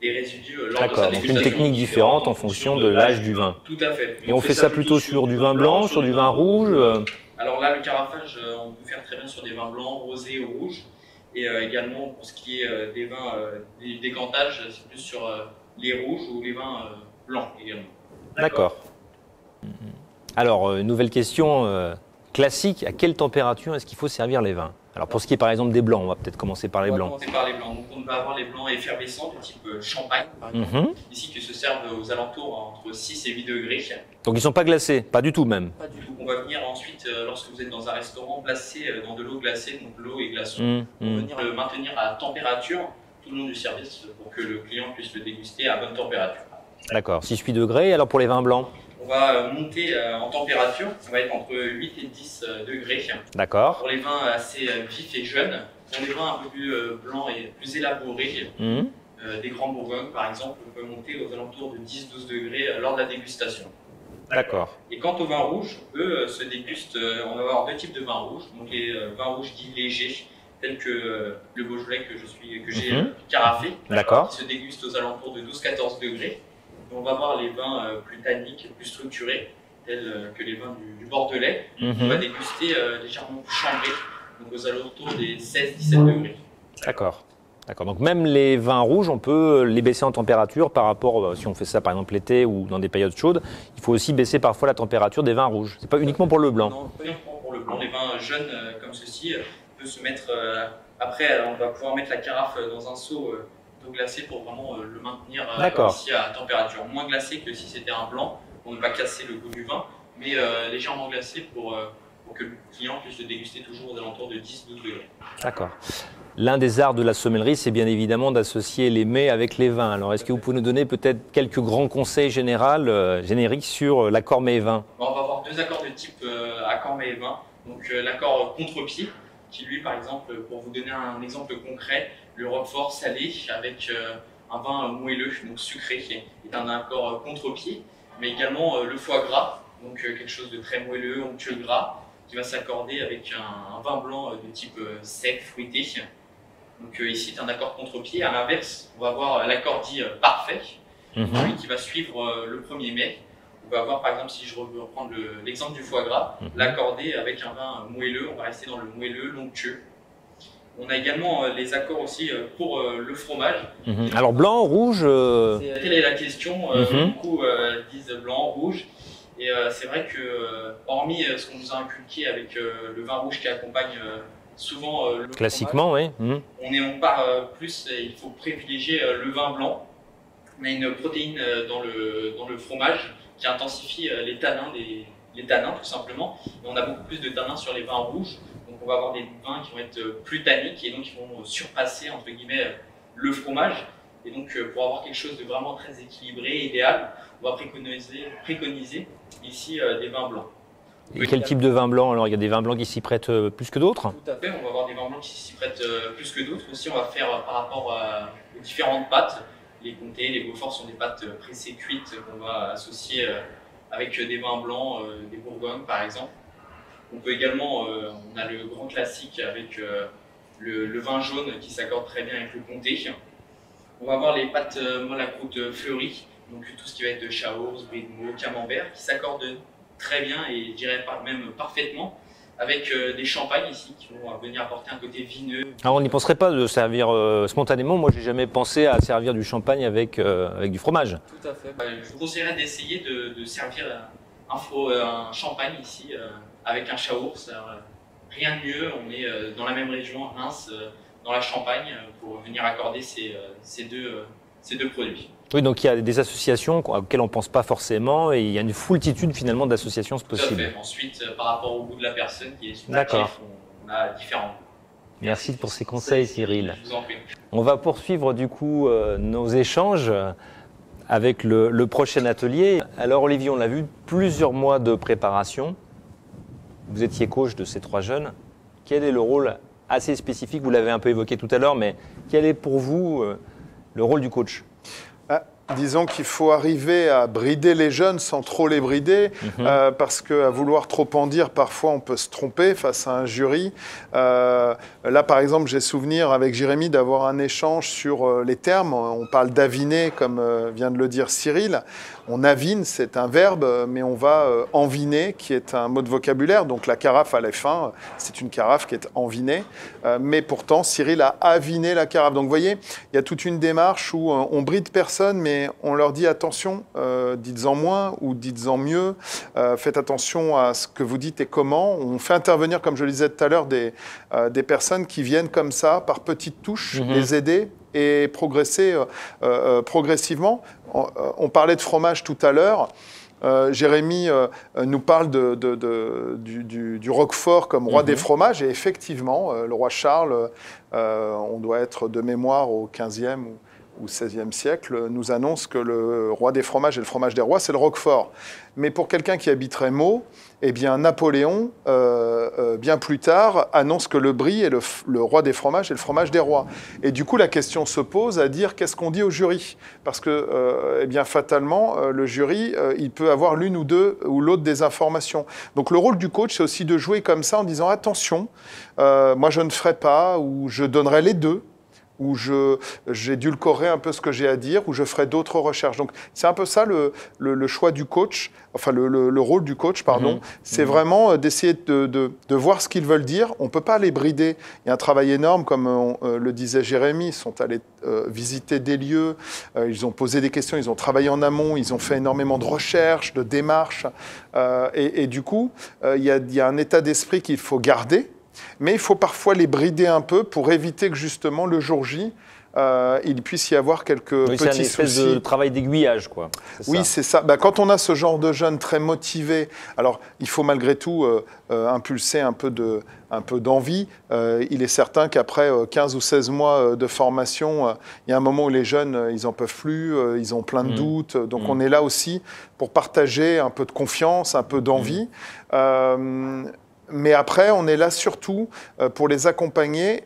Speaker 3: des résidus lors de sa dégustation.
Speaker 1: Donc une technique différente en fonction de l'âge du vin.
Speaker 3: Tout à fait.
Speaker 1: Et on fait ça plutôt sur du vin blanc, sur du vin rouge?
Speaker 3: Alors là, le carafage, on peut faire très bien sur des vins blancs, rosés ou rouges. Et également, pour ce qui est des vins, des décantages, c'est plus sur les rouges ou les vins blancs également.
Speaker 1: D'accord. Alors, nouvelle question classique, à quelle température est-ce qu'il faut servir les vins? Alors pour ce qui est par exemple des blancs, on va peut-être commencer par les blancs.
Speaker 3: On va commencer par les blancs. Donc on va avoir les blancs effervescents de type champagne, par exemple. Ici, qui se servent aux alentours entre 6 et 8 degrés.
Speaker 1: Donc ils ne sont pas glacés, pas du tout même?
Speaker 3: Pas du tout. On va venir ensuite, lorsque vous êtes dans un restaurant, placer dans de l'eau glacée, donc l'eau et glaçons. On va venir le maintenir à température tout le long du service pour que le client puisse le déguster à bonne température.
Speaker 1: D'accord, 6-8 degrés. Alors pour les vins blancs?
Speaker 3: On va monter en température, ça va être entre 8 et 10 degrés.
Speaker 1: D'accord.
Speaker 3: Pour les vins assez vifs et jeunes, pour les vins un peu plus blancs et plus élaborés, des grands Bourgognes par exemple, on peut monter aux alentours de 10-12 degrés lors de la dégustation.
Speaker 1: D'accord.
Speaker 3: Et quant aux vins rouges, eux se dégustent, on va avoir deux types de vins rouges, donc les vins rouges dits légers, tels que le Beaujolais que j'ai carafé, qui se dégustent aux alentours de 12-14 degrés. On va voir les vins plus tanniques, plus structurés, tels que les vins du Bordelais. On va déguster légèrement plus chambrés, donc aux alentours des 16-17 degrés.
Speaker 1: D'accord. D'accord. Donc même les vins rouges, on peut les baisser en température par rapport, si on fait ça par exemple l'été ou dans des périodes chaudes, il faut aussi baisser parfois la température des vins rouges. C'est pas uniquement pour le blanc.
Speaker 3: Non, pas uniquement pour le blanc. Les vins jeunes comme ceci, on peut se mettre, après on va pouvoir mettre la carafe dans un seau d'eau glacée pour vraiment le maintenir ici à température moins glacée que si c'était un blanc, pour ne pas casser le goût du vin, mais légèrement glacé pour que le client puisse le déguster toujours aux alentours de 10-12 degrés.
Speaker 1: D'accord. L'un des arts de la sommellerie, c'est bien évidemment d'associer les mets avec les vins. Alors, est-ce que vous pouvez nous donner peut-être quelques grands conseils génériques sur l'accord mets et vin?
Speaker 3: On va avoir deux accords de type accord mets et vin. Donc l'accord contre-pied, qui lui, par exemple, pour vous donner un exemple concret, le roquefort salé avec un vin moelleux, donc sucré, qui est un accord contre-pied, mais également le foie gras, donc quelque chose de très moelleux, onctueux gras, qui va s'accorder avec un vin blanc de type sec, fruité. Donc ici, c'est un accord contre-pied. À l'inverse, on va avoir l'accord dit parfait, celui qui va suivre le premier mets. On va avoir, par exemple, si je veux reprendre l'exemple du foie gras, l'accorder avec un vin moelleux. On va rester dans le moelleux, l'onctueux. On a également les accords aussi pour le fromage.
Speaker 1: Alors blanc, rouge
Speaker 3: Telle est la question. Beaucoup disent blanc, rouge. Et c'est vrai que, hormis ce qu'on nous a inculqué avec le vin rouge qui accompagne souvent le
Speaker 1: classiquement,
Speaker 3: fromage, on part plus, il faut privilégier le vin blanc. On a une protéine dans le fromage qui intensifie les tanins tout simplement. Et on a beaucoup plus de tanins sur les vins rouges. Donc on va avoir des vins qui vont être plus tanniques et donc qui vont surpasser entre guillemets le fromage. Et donc pour avoir quelque chose de vraiment très équilibré, idéal, on va préconiser ici des vins blancs.
Speaker 1: Et quel type de vin blanc? Alors il y a des vins blancs qui s'y prêtent plus que d'autres?
Speaker 3: Tout à fait, on va avoir des vins blancs qui s'y prêtent plus que d'autres. Aussi on va faire par rapport aux différentes pâtes. Les comtés, les beauforts sont des pâtes pressées cuites qu'on va associer avec des vins blancs, des bourgognes par exemple. On peut également, on a le grand classique avec le vin jaune qui s'accorde très bien avec le comté. On va avoir les pâtes molles à croûte fleuries, donc tout ce qui va être chaos, brie de meaux, camembert, qui s'accordent très bien et je dirais même parfaitement avec des champagnes ici qui vont venir apporter un côté vineux.
Speaker 1: Alors on n'y penserait pas de servir spontanément. Moi, j'ai jamais pensé à servir du champagne avec du fromage.
Speaker 3: Tout à fait. Je vous conseillerais d'essayer de servir un champagne ici avec un chaours. Rien de mieux. On est dans la même région, Reims, dans la Champagne, pour venir accorder ces deux produits.
Speaker 1: Oui, donc il y a des associations auxquelles on ne pense pas forcément et il y a une foultitude finalement d'associations possibles.
Speaker 3: Tout à fait. Ensuite, par rapport au goût de la personne qui est subjectif, on a différents.
Speaker 1: Merci pour ces conseils, Cyril.
Speaker 3: Je vous en prie.
Speaker 1: On va poursuivre du coup nos échanges avec le prochain atelier. Alors Olivier, on l'a vu, plusieurs mois de préparation. Vous étiez coach de ces 3 jeunes. Quel est le rôle assez spécifique, vous l'avez un peu évoqué tout à l'heure, mais quel est pour vous le rôle du coach ?
Speaker 2: Disons qu'il faut arriver à brider les jeunes sans trop les brider, parce qu'à vouloir trop en dire, parfois on peut se tromper face à un jury. Là, par exemple, j'ai souvenir avec Jérémy d'avoir un échange sur les termes. On parle d'aviner, comme vient de le dire Cyril. On avine, c'est un verbe, mais on va enviner, qui est un mot de vocabulaire. Donc la carafe à la fin, c'est une carafe qui est envinée. Mais pourtant, Cyril a aviné la carafe. Donc vous voyez, il y a toute une démarche où on bride personne, mais on leur dit attention, dites-en moins ou dites-en mieux. Faites attention à ce que vous dites et comment. On fait intervenir, comme je le disais tout à l'heure, des personnes qui viennent comme ça, par petites touches, les aider et progresser progressivement. On parlait de fromage tout à l'heure. Jérémy nous parle du Roquefort comme roi des fromages. Et effectivement, le roi Charles, on doit être de mémoire au XVe ou XVIe siècle, nous annonce que le roi des fromages et le fromage des rois, c'est le Roquefort. Mais pour quelqu'un qui habiterait Meaux, eh bien Napoléon, bien plus tard, annonce que le brie est le roi des fromages et le fromage des rois. Et du coup, la question se pose à dire qu'est-ce qu'on dit au jury ? Parce que, eh bien, fatalement, le jury, il peut avoir l'une ou deux ou l'autre des informations. Donc le rôle du coach, c'est aussi de jouer comme ça en disant attention, moi je ne ferai pas, ou je donnerai les deux, où j'édulcorerai un peu ce que j'ai à dire, où je ferai d'autres recherches. Donc, c'est un peu ça le choix du coach, enfin le rôle du coach, pardon. C'est vraiment d'essayer de voir ce qu'ils veulent dire. On ne peut pas les brider. Il y a un travail énorme, comme le disait Jérémy. Ils sont allés visiter des lieux, ils ont posé des questions, ils ont travaillé en amont, ils ont fait énormément de recherches, de démarches. Et du coup, il y a un état d'esprit qu'il faut garder. Mais il faut parfois les brider un peu pour éviter que justement le jour J, il puisse y avoir quelques petits soucis.
Speaker 1: C'est une espèce de travail d'aiguillage, quoi.
Speaker 2: Oui, c'est ça. Quand on a ce genre de jeunes très motivés, alors il faut malgré tout impulser un peu d'envie. Il est certain qu'après 15 ou 16 mois de formation, il y a un moment où les jeunes, ils n'en peuvent plus, ils ont plein de doutes. Donc on est là aussi pour partager un peu de confiance, un peu d'envie. Mais après, on est là surtout pour les accompagner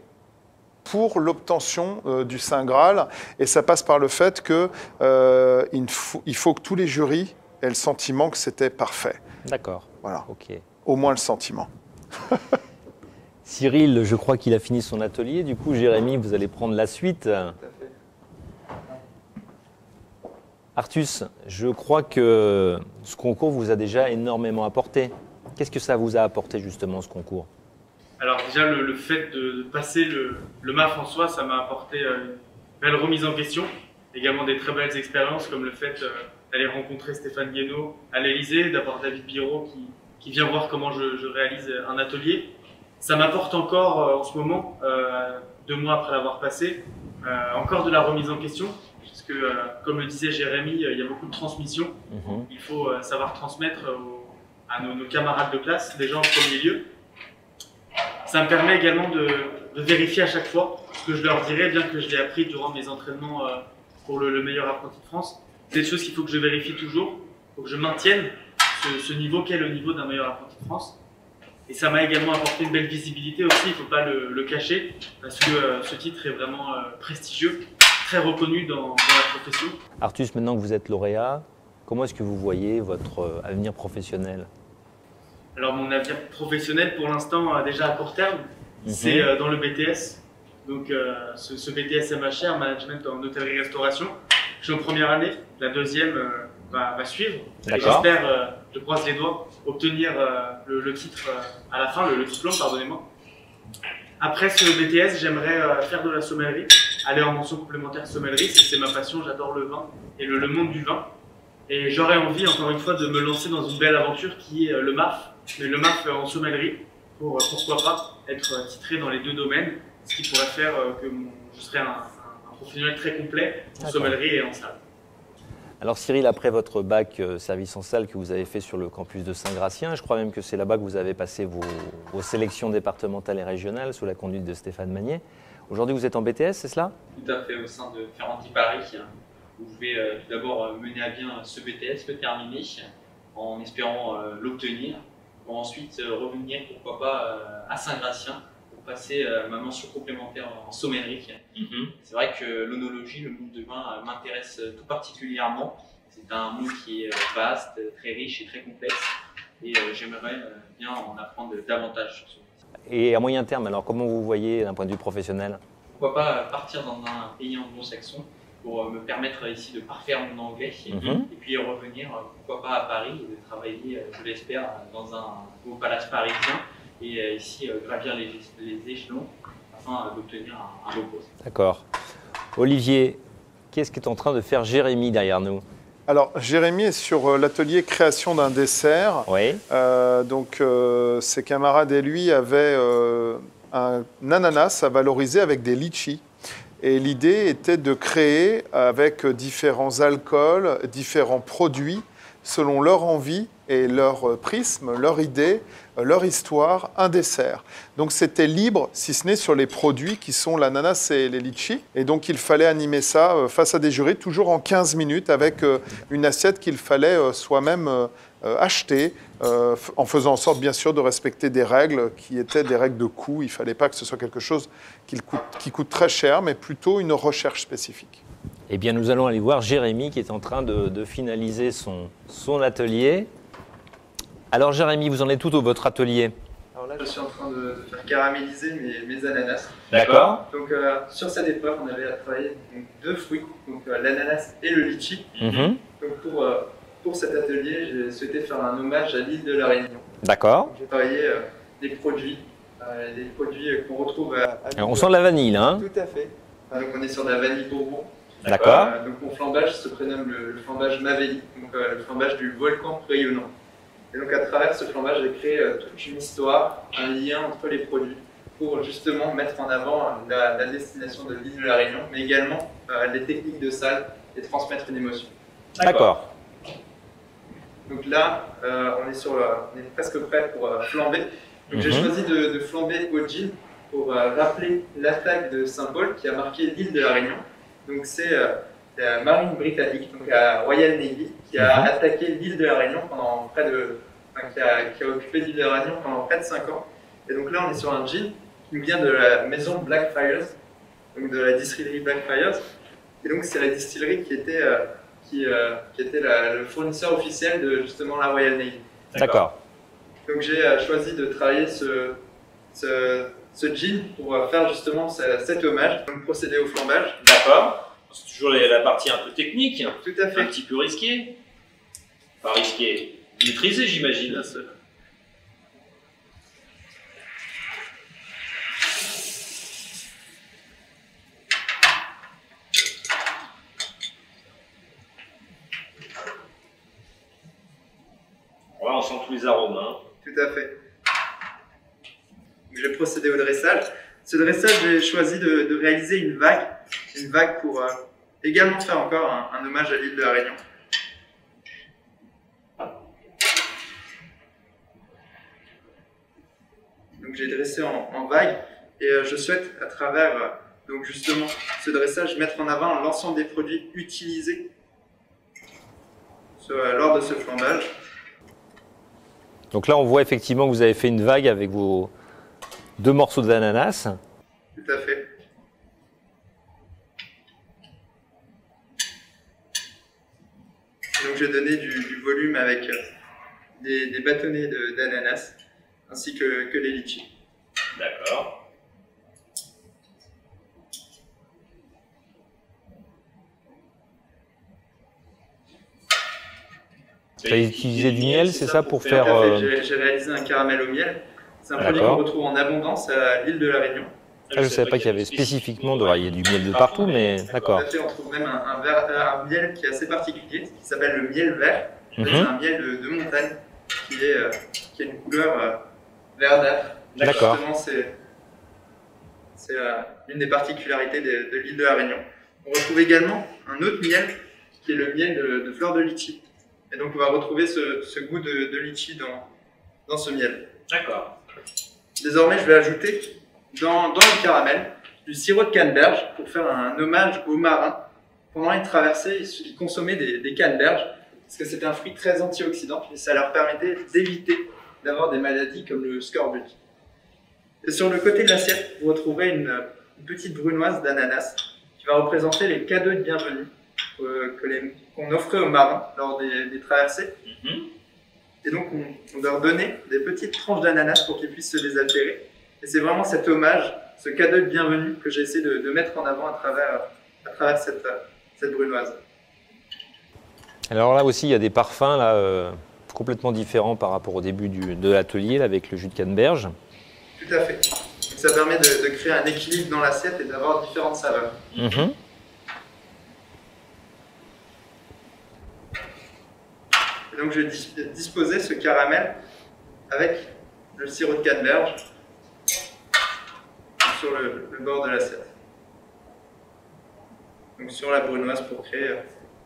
Speaker 2: pour l'obtention du Saint Graal. Et ça passe par le fait qu'il faut que tous les jurys aient le sentiment que c'était parfait.
Speaker 1: D'accord.
Speaker 2: Voilà.
Speaker 1: Ok.
Speaker 2: Au moins le sentiment.
Speaker 1: Cyril, je crois qu'il a fini son atelier. Du coup, Jérémy, vous allez prendre la suite.
Speaker 4: Tout à fait.
Speaker 1: Artus, je crois que ce concours vous a déjà énormément apporté. Qu'est-ce que ça vous a apporté justement, ce concours ?
Speaker 5: Alors déjà, le fait de passer le MAF en soi, ça m'a apporté une belle remise en question. Également des très belles expériences, comme le fait d'aller rencontrer Stéphane Guénaud à l'Élysée, d'avoir David Biro qui vient voir comment je réalise un atelier. Ça m'apporte encore en ce moment, 2 mois après l'avoir passé, encore de la remise en question. Parce que, comme le disait Jérémy, il y a beaucoup de transmission. Il faut savoir transmettre à nos camarades de classe, déjà en premier lieu. Ça me permet également de vérifier à chaque fois ce que je leur dirai, bien que je l'ai appris durant mes entraînements pour le meilleur apprenti de France. C'est des choses qu'il faut que je vérifie toujours, il faut que je maintienne ce niveau qu'est le niveau d'un meilleur apprenti de France. Et ça m'a également apporté une belle visibilité aussi, il ne faut pas le cacher, parce que ce titre est vraiment prestigieux, très reconnu dans la profession.
Speaker 1: Artus, maintenant que vous êtes lauréat, comment est-ce que vous voyez votre avenir professionnel ?
Speaker 5: Alors mon avenir professionnel pour l'instant, déjà à court terme, c'est dans le BTS. Donc ce BTS MHR, Management en Hôtellerie-Restauration. Je suis en première année, la deuxième va suivre. Et j'espère, je croise les doigts, obtenir le titre à la fin, le diplôme, pardonnez-moi. Après ce BTS, j'aimerais faire de la sommellerie, aller en mention complémentaire sommellerie, c'est ma passion, j'adore le vin et le monde du vin. Et j'aurais envie, encore une fois, de me lancer dans une belle aventure qui est le MAF, mais le MAF en sommellerie, pour pourquoi pas être titré dans les deux domaines, ce qui pourrait faire que je serais un professionnel très complet en sommellerie et en salle.
Speaker 1: Alors Cyril, après votre bac service en salle que vous avez fait sur le campus de Saint-Gratien, je crois même que c'est là-bas que vous avez passé vos sélections départementales et régionales sous la conduite de Stéphane Magnier. Aujourd'hui, vous êtes en BTS, c'est cela?
Speaker 3: Tout à fait, au sein de Ferrandi Paris, où je vais tout d'abord mener à bien ce BTS, le terminer, en espérant l'obtenir, pour ensuite revenir, pourquoi pas, à Saint-Gratien, pour passer ma mention complémentaire en sommellerie. C'est vrai que l'œnologie, le monde du vin, m'intéresse tout particulièrement. C'est un monde qui est vaste, très riche et très complexe, et j'aimerais bien en apprendre davantage sur ce monde.
Speaker 1: Et à moyen terme, alors comment vous voyez d'un point de vue professionnel?
Speaker 3: Pourquoi pas partir dans un pays anglo-saxon pour me permettre ici de parfaire mon anglais et puis revenir, pourquoi pas à Paris et de travailler, je l'espère, dans un beau palace parisien et ici gravir les échelons afin d'obtenir un beau poste.
Speaker 1: D'accord. Olivier, qu'est-ce qu'est en train de faire Jérémy derrière nous?
Speaker 2: Alors, Jérémy est sur l'atelier création d'un dessert.
Speaker 1: Oui.
Speaker 2: Donc, ses camarades et lui avaient un ananas à valoriser avec des litchis. Et l'idée était de créer avec différents alcools, différents produits, selon leur envie et leur prisme, leur idée, leur histoire, un dessert. Donc c'était libre, si ce n'est sur les produits qui sont l'ananas et les litchis. Et donc il fallait animer ça face à des jurys, toujours en 15 minutes, avec une assiette qu'il fallait soi-même acheter, en faisant en sorte bien sûr de respecter des règles qui étaient des règles de coût. Il ne fallait pas que ce soit quelque chose qui coûte très cher, mais plutôt une recherche spécifique.
Speaker 1: Eh bien, nous allons aller voir Jérémy qui est en train de finaliser son atelier. Alors Jérémy, vous en êtes tout au votre atelier?
Speaker 4: Alors là, je suis en train de faire caraméliser mes ananas.
Speaker 1: D'accord.
Speaker 4: Donc sur cette épreuve, on avait travaillé deux fruits, donc l'ananas et le litchi. Donc pour cet atelier, j'ai souhaité faire un hommage à l'île de la Réunion.
Speaker 1: D'accord.
Speaker 4: J'ai travaillé des produits qu'on retrouve à
Speaker 1: on sent la vanille, hein?
Speaker 4: Tout à fait. Donc on est sur de la vanille bourbon.
Speaker 1: D'accord.
Speaker 4: Donc mon flambage se prénomme le flambage Mavéli, donc le flambage du volcan rayonnant. Et donc à travers ce flambage, j'ai créé toute une histoire, un lien entre les produits pour justement mettre en avant la destination de l'île de la Réunion, mais également les techniques de salle et transmettre une émotion.
Speaker 1: D'accord.
Speaker 4: Donc là, on est presque prêt pour flamber. Donc j'ai choisi de flamber au gin pour rappeler l'attaque de Saint-Paul qui a marqué l'île de la Réunion. Donc c'est la marine britannique, donc la Royal Navy, qui a attaqué l'île de la Réunion pendant qui a occupé l'île de la Réunion pendant près de 5 ans. Et donc là, on est sur un gin qui vient de la maison Blackfriars, donc de la distillerie Blackfriars. Et donc c'est la distillerie qui était le fournisseur officiel de justement la Royal Navy.
Speaker 1: D'accord.
Speaker 4: Donc j'ai choisi de travailler ce gin pour faire justement cet hommage, donc procéder au flambage.
Speaker 6: D'accord. C'est toujours la partie un peu technique,
Speaker 4: Tout à fait.
Speaker 6: un petit peu risquée. Pas risquée, maîtrisée j'imagine.
Speaker 4: Bien sûr.
Speaker 6: Voilà, on sent tous les arômes. Hein.
Speaker 4: Tout à fait. Je vais procéder au dressage. Ce dressage, j'ai choisi de réaliser une vague pour également faire encore un hommage à l'île de la Réunion. Donc j'ai dressé en vague et je souhaite à travers donc justement ce dressage mettre en avant l'ensemble des produits utilisés lors de ce flambage.
Speaker 1: Donc là, on voit effectivement que vous avez fait une vague avec vos 2 morceaux d'ananas.
Speaker 4: Tout à fait. Donc j'ai donné du volume avec des bâtonnets d'ananas ainsi que les litchis.
Speaker 6: D'accord.
Speaker 1: Tu as utilisé du miel, c'est ça, pour faire...
Speaker 4: J'ai réalisé un caramel au miel. C'est un produit qu'on retrouve en abondance à l'île de la Réunion.
Speaker 1: Je ne savais pas qu'il y avait spécifiquement il y a du miel de partout, mais d'accord.
Speaker 4: On trouve même un miel qui est assez particulier, qui s'appelle le miel vert. C'est un miel de montagne qui a une couleur verdâtre.
Speaker 1: D'accord.
Speaker 4: C'est une des particularités de l'île de la Réunion. On retrouve également un autre miel qui est le miel de fleur de litchi. Et donc on va retrouver ce goût de litchi dans ce miel.
Speaker 6: D'accord.
Speaker 4: Désormais, je vais ajouter dans le caramel du sirop de canneberge pour faire un hommage aux marins. Pendant les traversées, ils consommaient des canneberges parce que c'était un fruit très antioxydant et ça leur permettait d'éviter d'avoir des maladies comme le scorbut. Et sur le côté de l'assiette, vous retrouverez une petite brunoise d'ananas qui va représenter les cadeaux de bienvenue qu'on offrait aux marins lors des traversées. Et donc, on leur donnait des petites tranches d'ananas pour qu'ils puissent se désaltérer. Et c'est vraiment cet hommage, ce cadeau de bienvenue que j'ai essayé de mettre en avant à travers cette brunoise.
Speaker 1: Alors là aussi, il y a des parfums là, complètement différents par rapport au début de l'atelier avec le jus de canneberge.
Speaker 4: Tout à fait. Donc, ça permet de créer un équilibre dans l'assiette et d'avoir différentes saveurs. Et donc, je vais disposer ce caramel avec le sirop de canneberge sur le bord de l'assiette. Donc sur la brunoise pour créer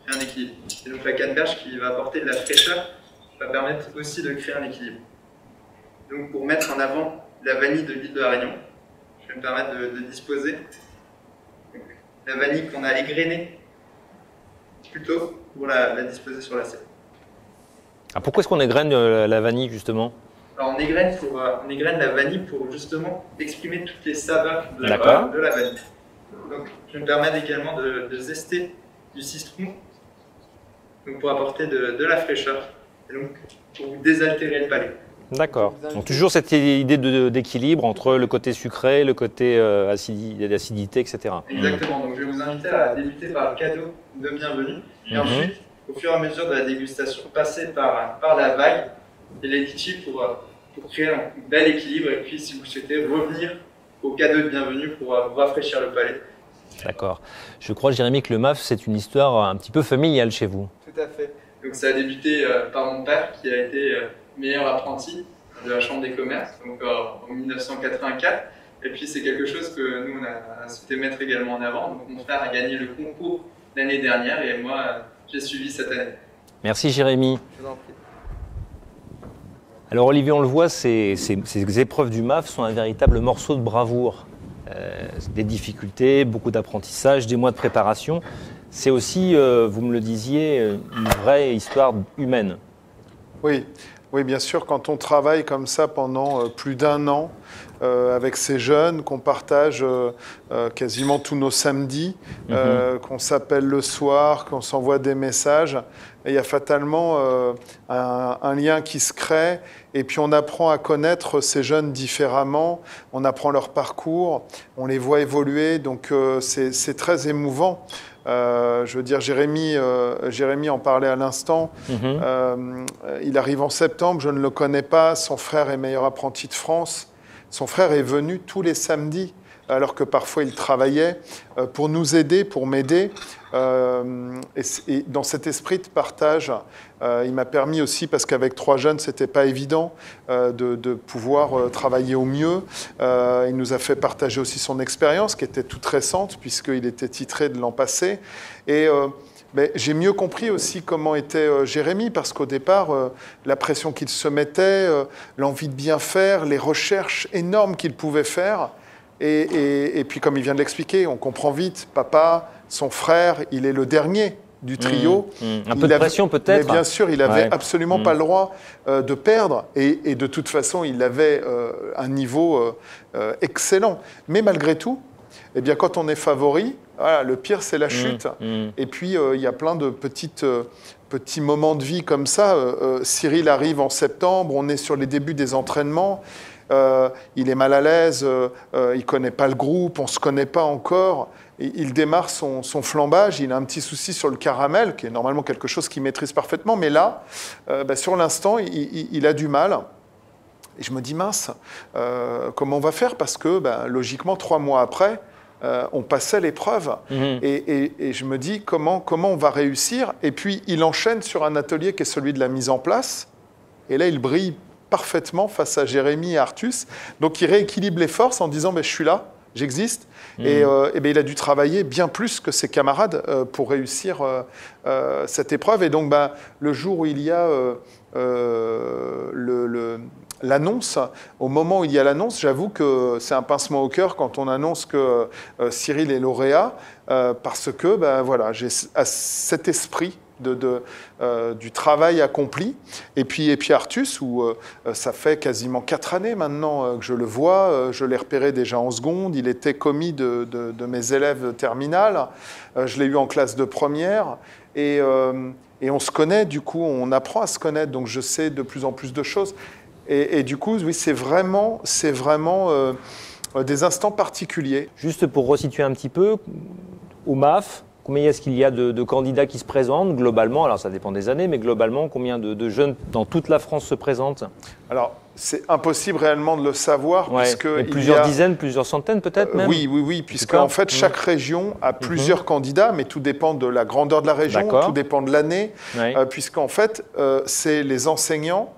Speaker 4: un équilibre. Et donc la canneberge qui va apporter de la fraîcheur va permettre aussi de créer un équilibre. Donc pour mettre en avant la vanille de l'île de la Réunion, je vais me permettre de disposer la vanille qu'on a égrenée plutôt pour la disposer sur l'assiette.
Speaker 1: Ah, pourquoi est-ce qu'on égrène la vanille justement ?
Speaker 4: Alors on égrène la vanille pour justement exprimer toutes les saveurs de la vanille. Donc je me permets également de zester du citron donc pour apporter de la fraîcheur et donc pour désaltérer le palais.
Speaker 1: D'accord. Donc toujours cette idée d'équilibre entre le côté sucré, le côté acidité, etc.
Speaker 4: Exactement. Donc je vais vous inviter à débuter par le cadeau de bienvenue et ensuite, au fur et à mesure de la dégustation, passer par la vague et les litchis pour créer un bel équilibre et puis si vous souhaitez revenir au cadeau de bienvenue pour rafraîchir le palais.
Speaker 1: D'accord. Je crois, Jérémy, que le MAF, c'est une histoire un petit peu familiale chez vous.
Speaker 4: Tout à fait. Donc ça a débuté par mon père qui a été meilleur apprenti de la Chambre des commerces donc, en 1984. Et puis c'est quelque chose que nous, on a souhaité mettre également en avant. Donc mon frère a gagné le concours l'année dernière et moi, j'ai suivi cette année.
Speaker 1: Merci Jérémy.
Speaker 4: Je vous en prie.
Speaker 1: Alors Olivier, on le voit, ces épreuves du MAF sont un véritable morceau de bravoure. Des difficultés, beaucoup d'apprentissage, des mois de préparation. C'est aussi, vous me le disiez, une vraie histoire humaine.
Speaker 2: Oui, bien sûr, quand on travaille comme ça pendant plus d'1 an, avec ces jeunes, qu'on partage quasiment tous nos samedis, qu'on s'appelle le soir, qu'on s'envoie des messages, et il y a fatalement un lien qui se crée, et puis on apprend à connaître ces jeunes différemment, on apprend leur parcours, on les voit évoluer, donc c'est très émouvant. Je veux dire, Jérémy en parlait à l'instant. Il arrive en septembre, je ne le connais pas. Son frère est meilleur apprenti de France. Son frère est venu tous les samedis, alors que parfois il travaillait, pour nous aider, pour m'aider. Et dans cet esprit de partage, il m'a permis aussi, parce qu'avec 3 jeunes, ce n'était pas évident de pouvoir travailler au mieux. Il nous a fait partager aussi son expérience, qui était toute récente, puisqu'il était titré de l'an passé. Et j'ai mieux compris aussi comment était Jérémy, parce qu'au départ, la pression qu'il se mettait, l'envie de bien faire, les recherches énormes qu'il pouvait faire. Et puis, comme il vient de l'expliquer, on comprend vite, papa, son frère, il est le dernier du trio.
Speaker 1: Un peu de pression peut-être.
Speaker 2: Mais bien sûr, il n'avait absolument pas le droit de perdre. Et de toute façon, il avait un niveau excellent. Mais malgré tout, eh bien, quand on est favori, voilà, le pire, c'est la chute. Et puis, il y a plein de petits moments de vie comme ça. Cyril arrive en septembre, on est sur les débuts des entraînements. Il est mal à l'aise, il ne connaît pas le groupe, on ne se connaît pas encore. il démarre son flambage, il a un petit souci sur le caramel, qui est normalement quelque chose qu'il maîtrise parfaitement, mais là, sur l'instant, il a du mal. Et je me dis, mince, comment on va faire? Parce que, logiquement, 3 mois après, on passait l'épreuve. Et je me dis, comment on va réussir? Et puis, il enchaîne sur un atelier qui est celui de la mise en place. Et là, il brille parfaitement face à Jérémy et Artus. Donc, il rééquilibre les forces en disant, je suis là, j'existe. Et il a dû travailler bien plus que ses camarades pour réussir cette épreuve. Et donc, le jour où il y a l'annonce, au moment où il y a l'annonce, j'avoue que c'est un pincement au cœur quand on annonce que Cyril est lauréat, parce que j'ai cet esprit du travail accompli. Et puis Artus, où ça fait quasiment 4 années maintenant que je le vois, je l'ai repéré déjà en seconde, il était commis de mes élèves terminales, je l'ai eu en classe de première, et on se connaît, du coup on apprend à se connaître, donc je sais de plus en plus de choses. Et du coup, oui, c'est vraiment des instants particuliers.
Speaker 1: Juste pour resituer un petit peu, au MAF, combien est-ce qu'il y a de candidats qui se présentent globalement? Alors ça dépend des années, mais globalement, combien de jeunes dans toute la France se présentent?
Speaker 2: Alors, c'est impossible réellement de le savoir. Puisque
Speaker 1: plusieurs dizaines, plusieurs centaines peut-être même?
Speaker 2: Oui, puisqu'en fait, chaque région a plusieurs candidats, mais tout dépend de la grandeur de la région, tout dépend de l'année, puisqu'en fait, c'est les enseignants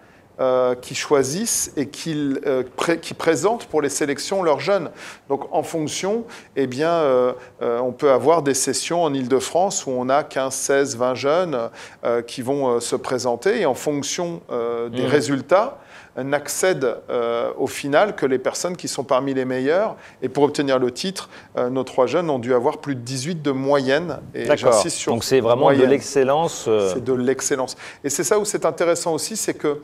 Speaker 2: qui choisissent et qui présentent pour les sélections leurs jeunes. Donc en fonction, on peut avoir des sessions en Île-de-France où on a 15, 16, 20 jeunes qui vont se présenter, et en fonction des résultats, n'accèdent au final que les personnes qui sont parmi les meilleures. Et pour obtenir le titre, nos 3 jeunes ont dû avoir plus de 18 de moyenne. Et j'insiste sur
Speaker 1: donc c'est vraiment moyenne. De l'excellence.
Speaker 2: C'est de l'excellence. Et c'est ça où c'est intéressant aussi, c'est que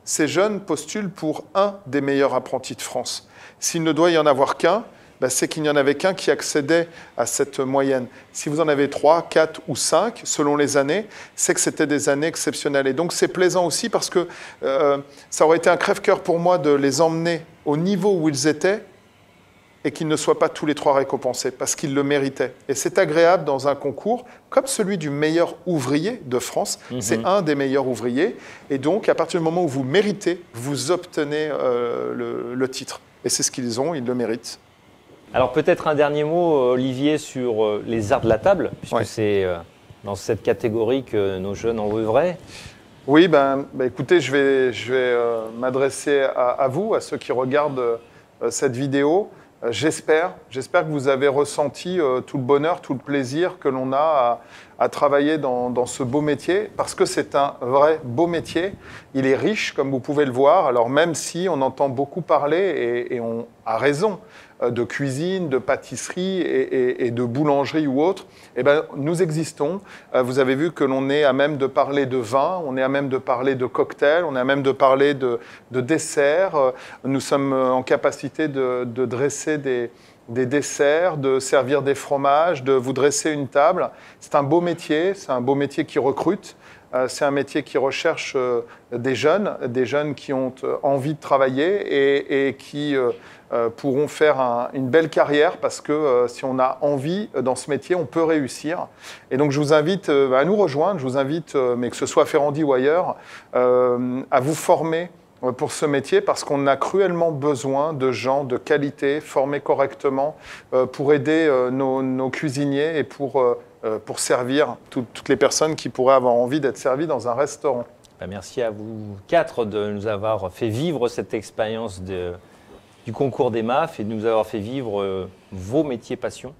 Speaker 2: ces jeunes postulent pour un des meilleurs apprentis de France. S'il ne doit y en avoir qu'un, c'est qu'il n'y en avait qu'un qui accédait à cette moyenne. Si vous en avez 3, 4 ou 5, selon les années, c'est que c'était des années exceptionnelles. Et donc c'est plaisant aussi parce que ça aurait été un crève-cœur pour moi de les emmener au niveau où ils étaient et qu'ils ne soient pas tous les 3 récompensés, parce qu'ils le méritaient. Et c'est agréable dans un concours comme celui du meilleur ouvrier de France. C'est un des meilleurs ouvriers. Et donc, à partir du moment où vous méritez, vous obtenez le titre. Et c'est ce qu'ils ont, ils le méritent.
Speaker 1: Alors peut-être un dernier mot, Olivier, sur les arts de la table, puisque c'est dans cette catégorie que nos jeunes en œuvraient.
Speaker 2: Oui, écoutez, je vais m'adresser à vous, à ceux qui regardent cette vidéo. J'espère que vous avez ressenti tout le bonheur, tout le plaisir que l'on a à travailler dans ce beau métier, parce que c'est un vrai beau métier. Il est riche, comme vous pouvez le voir. Alors même si on entend beaucoup parler, et on a raison, de cuisine, de pâtisserie et de boulangerie ou autre, nous existons. Vous avez vu que l'on est à même de parler de vin, on est à même de parler de cocktails, on est à même de parler de desserts. Nous sommes en capacité de dresser des desserts, de servir des fromages, de vous dresser une table. C'est un beau métier qui recrute. C'est un métier qui recherche des jeunes qui ont envie de travailler et qui pourront faire une belle carrière, parce que si on a envie dans ce métier, on peut réussir. Et donc je vous invite à nous rejoindre, je vous invite, mais que ce soit à Ferrandi ou ailleurs, à vous former pour ce métier, parce qu'on a cruellement besoin de gens de qualité, formés correctement, pour aider nos cuisiniers et pour servir toutes les personnes qui pourraient avoir envie d'être servies dans un restaurant.
Speaker 1: Merci à vous 4 de nous avoir fait vivre cette expérience du concours des MAF et de nous avoir fait vivre vos métiers passion.